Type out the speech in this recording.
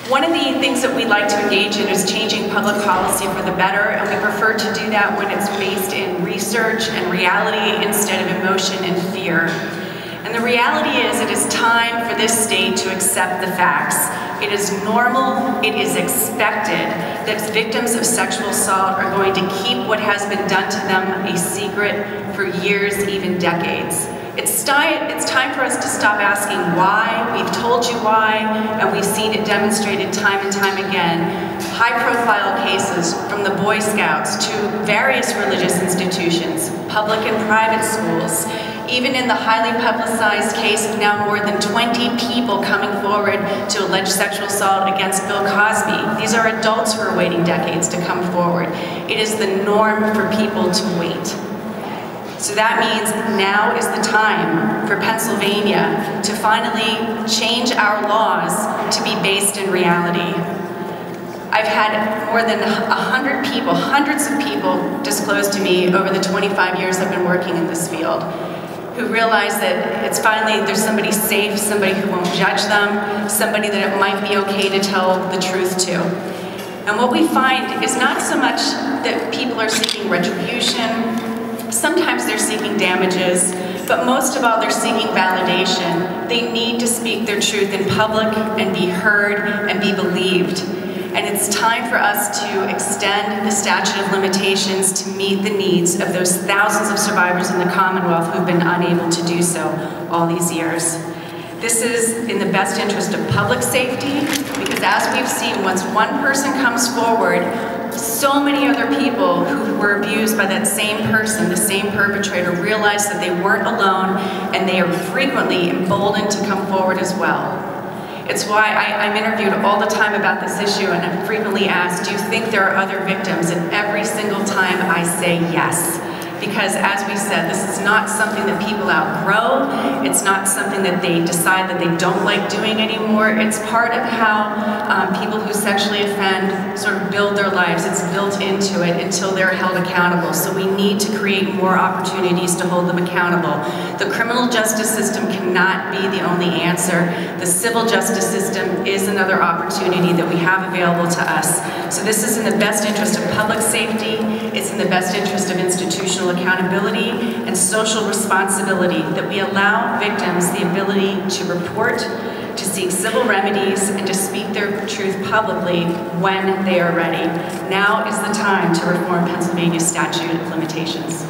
One of the things that we like to engage in is changing public policy for the better, and we prefer to do that when it's based in research and reality instead of emotion and fear. And the reality is it is time for this state to accept the facts. It is normal, it is expected that victims of sexual assault are going to keep what has been done to them a secret for years, even decades. It's time for us to stop asking why. We've told you why, and we've seen it demonstrated time and time again. High-profile cases from the Boy Scouts to various religious institutions, public and private schools, even in the highly publicized case of now more than 20 people coming forward to allege sexual assault against Bill Cosby. These are adults who are waiting decades to come forward. It is the norm for people to wait. So that means now is the time for Pennsylvania to finally change our laws to be based in reality. I've had more than 100 people, hundreds of people disclose to me over the 25 years I've been working in this field, who realize that it's finally, there's somebody safe, somebody who won't judge them, somebody that it might be okay to tell the truth to. And what we find is not so much that people are seeking retribution. Sometimes they're seeking damages, but most of all they're seeking validation. They need to speak their truth in public and be heard and be believed. And it's time for us to extend the statute of limitations to meet the needs of those thousands of survivors in the Commonwealth who've been unable to do so all these years. This is in the best interest of public safety, because as we've seen, once one person comes forward, so many other people who were abused by that same person, the same perpetrator, realize that they weren't alone, and they are frequently emboldened to come forward as well. It's why I'm interviewed all the time about this issue, and I'm frequently asked, do you think there are other victims? And every single time I say yes. Because as we said, this is not something that people outgrow. It's not something that they decide that they don't like doing anymore. It's part of how people who sexually offend sort of build their lives. It's built into it until they're held accountable. So we need to create more opportunities to hold them accountable. The criminal justice system cannot be the only answer. The civil justice system is another opportunity that we have available to us. So this is in the best interest of public safety. It's in the best interest of institutional accountability and social responsibility, that we allow victims the ability to report, to seek civil remedies, and to speak their truth publicly when they are ready. Now is the time to reform Pennsylvania's statute of limitations.